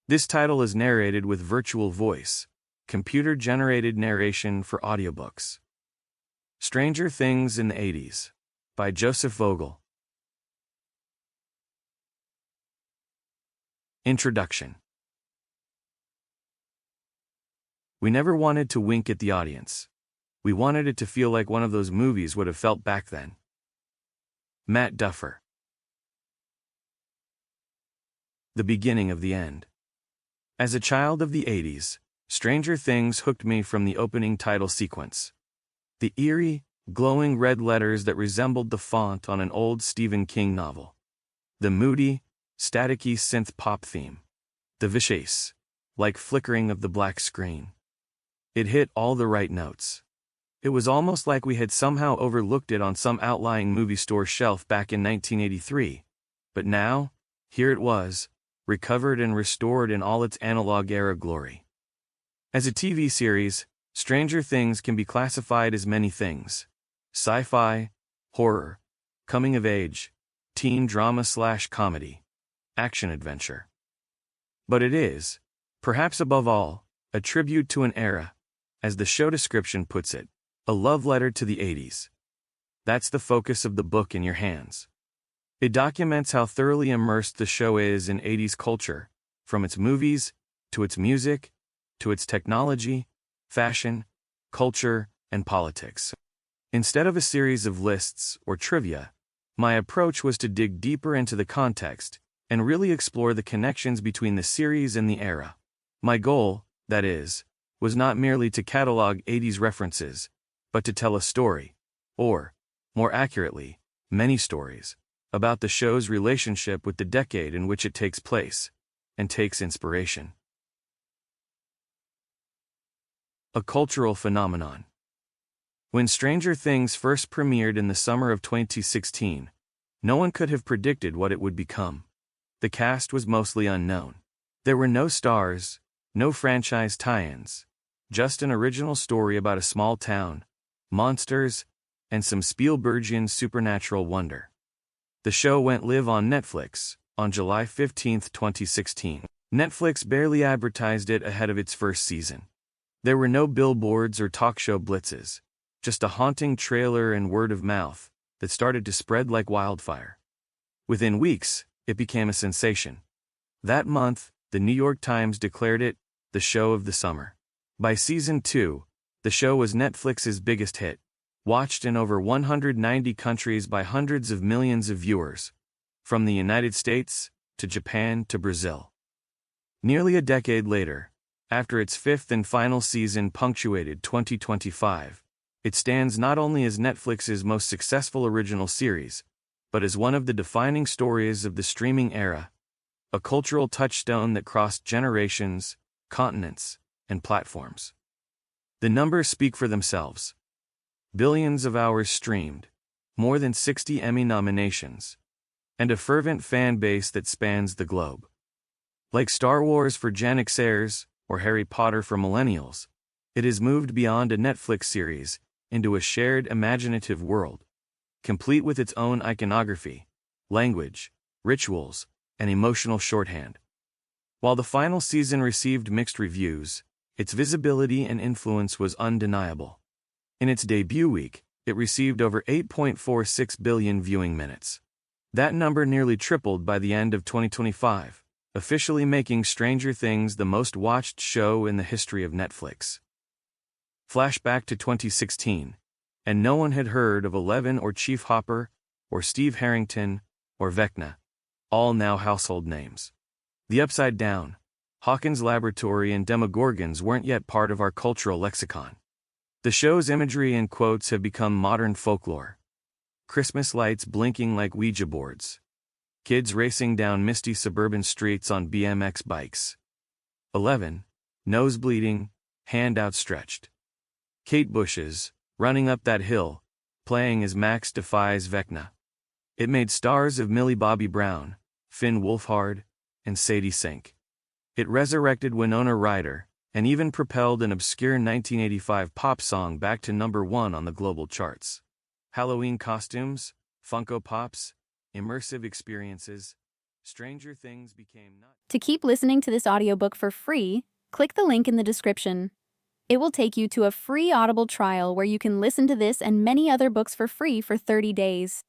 This title is narrated with virtual voice, computer-generated narration for audiobooks. Stranger Things in the 80s, by Joseph Vogel. Introduction. We never wanted to wink at the audience. We wanted it to feel like one of those movies would have felt back then. Matt Duffer. The beginning of the end. As a child of the 80s, Stranger Things hooked me from the opening title sequence. The eerie, glowing red letters that resembled the font on an old Stephen King novel. The moody, staticky synth pop theme. The vicious, like flickering of the black screen. It hit all the right notes. It was almost like we had somehow overlooked it on some outlying movie store shelf back in 1983. But now, here it was, recovered and restored in all its analog-era glory. As a TV series, Stranger Things can be classified as many things. Sci-fi, horror, coming-of-age, teen drama/comedy, action-adventure. But it is, perhaps above all, a tribute to an era, as the show description puts it, a love letter to the 80s. That's the focus of the book in your hands. It documents how thoroughly immersed the show is in 80s culture, from its movies, to its music, to its technology, fashion, culture, and politics. Instead of a series of lists or trivia, my approach was to dig deeper into the context and really explore the connections between the series and the era. My goal, that is, was not merely to catalog 80s references, but to tell a story, or, more accurately, many stories, about the show's relationship with the decade in which it takes place, and takes inspiration. A cultural phenomenon. When Stranger Things first premiered in the summer of 2016, no one could have predicted what it would become. The cast was mostly unknown. There were no stars, no franchise tie-ins, just an original story about a small town, monsters, and some Spielbergian supernatural wonder. The show went live on Netflix on July 15, 2016. Netflix barely advertised it ahead of its first season. There were no billboards or talk show blitzes, just a haunting trailer and word of mouth that started to spread like wildfire. Within weeks, it became a sensation. That month, the New York Times declared it the show of the summer. By season 2, the show was Netflix's biggest hit, watched in over 190 countries by hundreds of millions of viewers, from the United States to Japan to Brazil. Nearly a decade later, after its fifth and final season punctuated 2025, it stands not only as Netflix's most successful original series, but as one of the defining stories of the streaming era, a cultural touchstone that crossed generations, continents, and platforms. The numbers speak for themselves. Billions of hours streamed, more than 60 Emmy nominations, and a fervent fan base that spans the globe. Like Star Wars for Gen Xers, or Harry Potter for millennials, it has moved beyond a Netflix series into a shared imaginative world, complete with its own iconography, language, rituals, and emotional shorthand. While the final season received mixed reviews, its visibility and influence was undeniable. In its debut week, it received over 8.46 billion viewing minutes. That number nearly tripled by the end of 2025, officially making Stranger Things the most watched show in the history of Netflix. Flashback to 2016, and no one had heard of Eleven or Chief Hopper, or Steve Harrington, or Vecna, all now household names. The Upside Down, Hawkins Laboratory and Demogorgons weren't yet part of our cultural lexicon. The show's imagery and quotes have become modern folklore. Christmas lights blinking like Ouija boards. Kids racing down misty suburban streets on BMX bikes. 11, nose bleeding, hand outstretched. Kate Bush's, running up that hill, playing as Max defies Vecna. It made stars of Millie Bobby Brown, Finn Wolfhard, and Sadie Sink. It resurrected Winona Ryder, and even propelled an obscure 1985 pop song back to #1 on the global charts. Halloween costumes, Funko Pops, immersive experiences, Stranger Things became not. To keep listening to this audiobook for free, click the link in the description. It will take you to a free Audible trial where you can listen to this and many other books for free for 30 days.